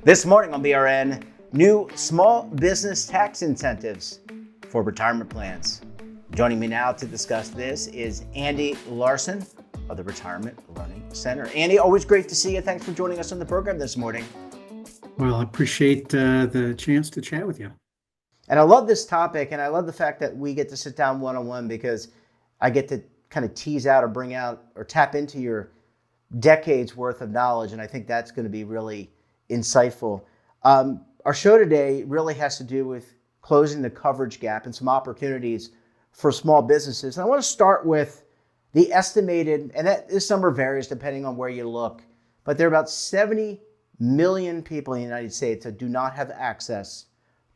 This morning on BRN, new small business tax incentives for retirement plans. Joining me now to discuss this is Andy Larson of the Retirement Learning Center. Andy, always great to see you. Thanks for joining us on the program this morning. Well, I appreciate the chance to chat with you. And I love this topic, and I love the fact that we get to sit down one-on-one because I get to kind of tease out or bring out or tap into your decades worth of knowledge, and I think that's going to be really insightful. Our show today really has to do with closing the coverage gap and some opportunities for small businesses. And I want to start with the estimated, and this number varies depending on where you look, but there are about 70 million people in the United States that do not have access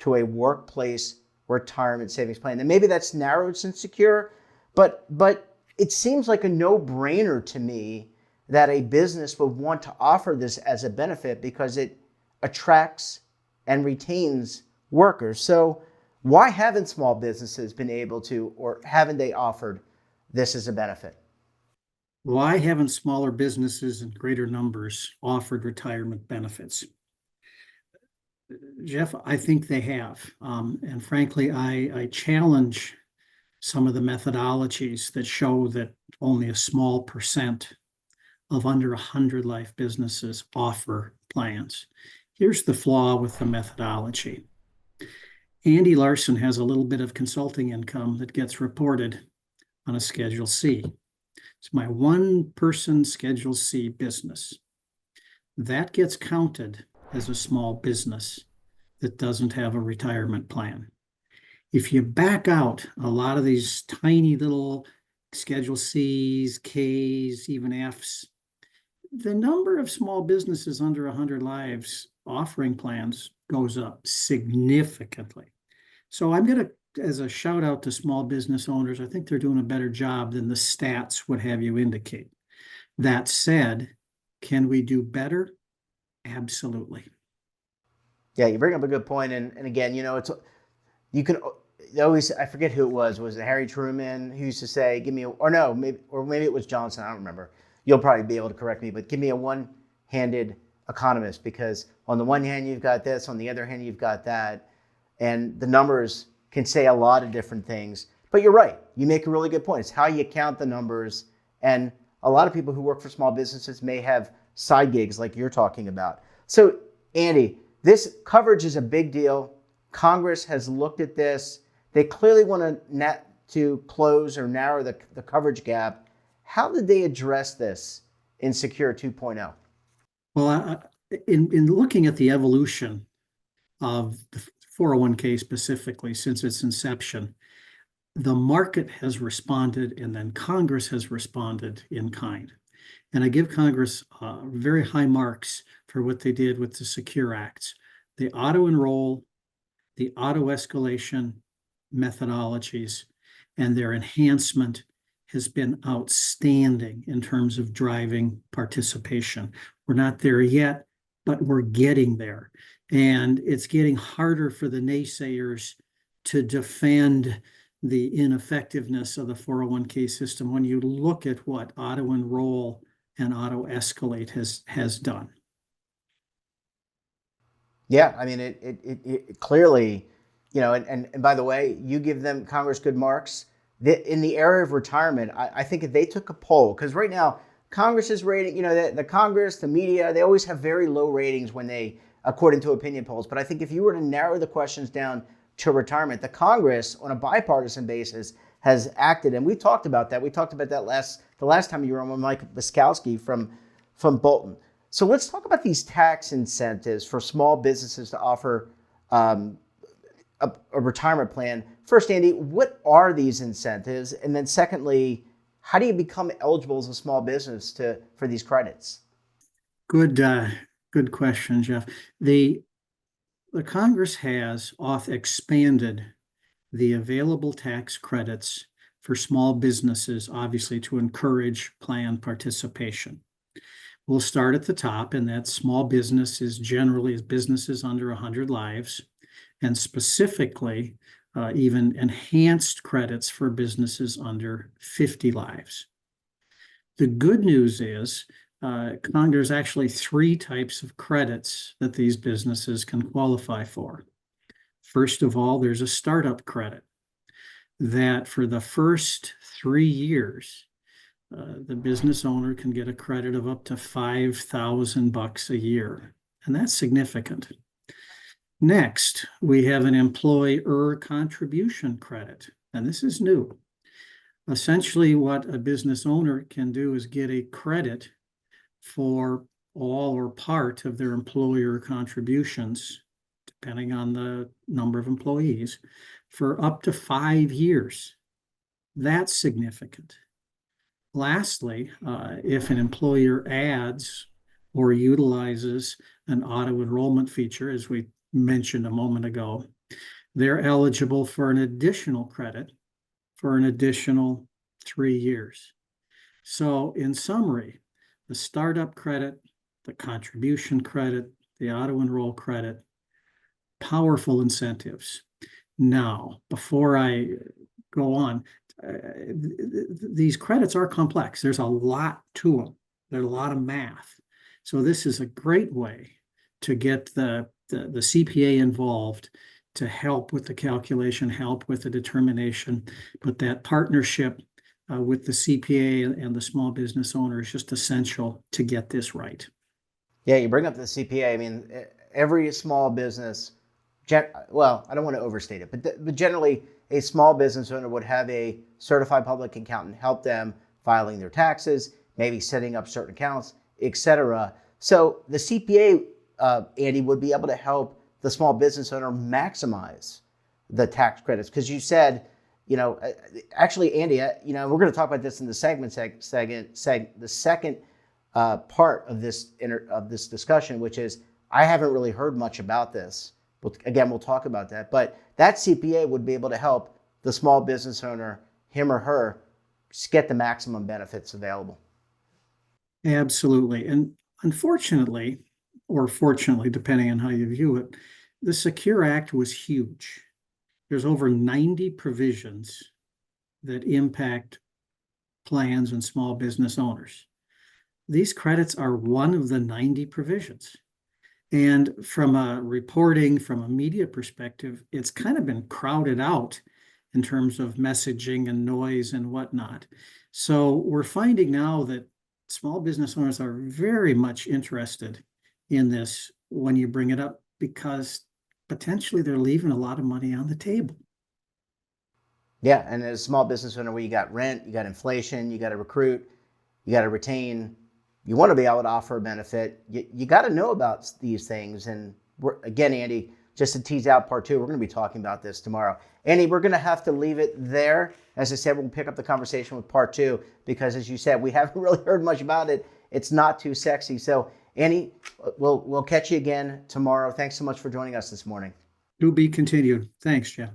to a workplace retirement savings plan. And maybe that's narrowed since Secure, but it seems like a no-brainer to me that a business would want to offer this as a benefit because it attracts and retains workers. So why haven't small businesses been able to, or haven't they offered this as a benefit? Why haven't smaller businesses in greater numbers offered retirement benefits? Jeff, I think they have. And frankly, I challenge some of the methodologies that show that only a small percent of under 100 life businesses offer plans. Here's the flaw with the methodology. Andy Larson has a little bit of consulting income that gets reported on a Schedule C. It's my one-person Schedule C business. That gets counted as a small business that doesn't have a retirement plan. If you back out a lot of these tiny little Schedule Cs, Ks, even Fs, the number of small businesses under 100 lives offering plans goes up significantly. So I'm going to, as a shout out to small business owners, I think they're doing a better job than the stats would have you indicate. That said, can we do better? Absolutely. Yeah, you bring up a good point. And again, you can always, I forget who it was it Harry Truman who used to say, maybe it was Johnson, I don't remember. You'll probably be able to correct me, but give me a one-handed economist, because on the one hand, you've got this, on the other hand, you've got that. And the numbers can say a lot of different things. But you're right. You make a really good point. It's how you count the numbers. And a lot of people who work for small businesses may have side gigs like you're talking about. So, Andy, this coverage is a big deal. Congress has looked at this. They clearly want to close or narrow the coverage gap. How did they address this in Secure 2.0? Well, in looking at the evolution of the 401k specifically since its inception, the market has responded and then Congress has responded in kind. And I give Congress very high marks for what they did with the Secure Acts. The auto-enroll, the auto-escalation methodologies, and their enhancement has been outstanding in terms of driving participation. We're not there yet, but we're getting there. And it's getting harder for the naysayers to defend the ineffectiveness of the 401k system when you look at what auto-enroll and auto-escalate has done. Yeah, I mean, it clearly, and by the way, you give them, Congress, good marks. In the area of retirement, I think if they took a poll, because right now, Congress is rating, the Congress, the media, they always have very low ratings when they, according to opinion polls. But I think if you were to narrow the questions down to retirement, the Congress, on a bipartisan basis, has acted. And we talked about that. We talked about that the last time you were on with Mike Wiskowski from Bolton. So let's talk about these tax incentives for small businesses to offer a retirement plan. First, Andy, what are these incentives? And then secondly, how do you become eligible as a small business for these credits? Good question, Jeff. The Congress has expanded the available tax credits for small businesses, obviously to encourage plan participation. We'll start at the top, and that small business is generally businesses under 100 lives, and specifically even enhanced credits for businesses under 50 lives. The good news is There's actually 3 types of credits that these businesses can qualify for. First of all, there's a startup credit that for the first 3 years, the business owner can get a credit of up to $5,000 a year, and that's significant. Next, we have an employer contribution credit, and this is new. Essentially, what a business owner can do is get a credit for all or part of their employer contributions, depending on the number of employees, for up to 5 years. That's significant. Lastly, if an employer adds or utilizes an auto enrollment feature, as we mentioned a moment ago, they're eligible for an additional credit for an additional 3 years. So in summary, the startup credit, the contribution credit, the auto enroll credit, powerful incentives. Now, before I go on, these credits are complex. There's a lot to them. There's a lot of math. So this is a great way to get the CPA involved to help with the calculation, help with the determination, but that partnership with the CPA and the small business owner is just essential to get this right. Yeah, you bring up the CPA. I mean, every small business, well, I don't want to overstate it, but generally a small business owner would have a certified public accountant help them filing their taxes, maybe setting up certain accounts, etc. So the CPA, Andy, would be able to help the small business owner maximize the tax credits. Because you said, actually, Andy, we're going to talk about this in the the second part of this discussion, which is I haven't really heard much about this. Again, we'll talk about that. But that CPA would be able to help the small business owner, him or her, get the maximum benefits available. Absolutely. And unfortunately, or fortunately, depending on how you view it, the Secure Act was huge. There's over 90 provisions that impact plans and small business owners. These credits are one of the 90 provisions. And from a reporting, from a media perspective, it's kind of been crowded out in terms of messaging and noise and whatnot. So we're finding now that small business owners are very much interested in this when you bring it up, because potentially they're leaving a lot of money on the table. Yeah, and as a small business owner, where you got rent, you got inflation, you got to recruit, you got to retain, you want to be able to offer a benefit. You got to know about these things. And again, Andy, just to tease out part 2, we're going to be talking about this tomorrow. Andy, we're going to have to leave it there. As I said, we'll pick up the conversation with part 2 because, as you said, we haven't really heard much about it. It's not too sexy. So, Andy, we'll catch you again tomorrow. Thanks so much for joining us this morning. To be continued. Thanks, Jeff.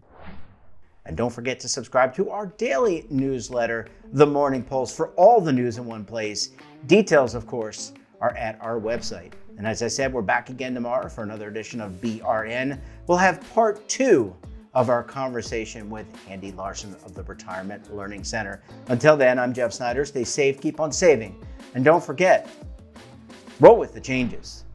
And don't forget to subscribe to our daily newsletter, The Morning Pulse, for all the news in one place. Details, of course, are at our website. And as I said, we're back again tomorrow for another edition of BRN. We'll have part 2 of our conversation with Andy Larson of the Retirement Learning Center. Until then, I'm Jeff Snyder. Stay safe, keep on saving, and don't forget, roll with the changes.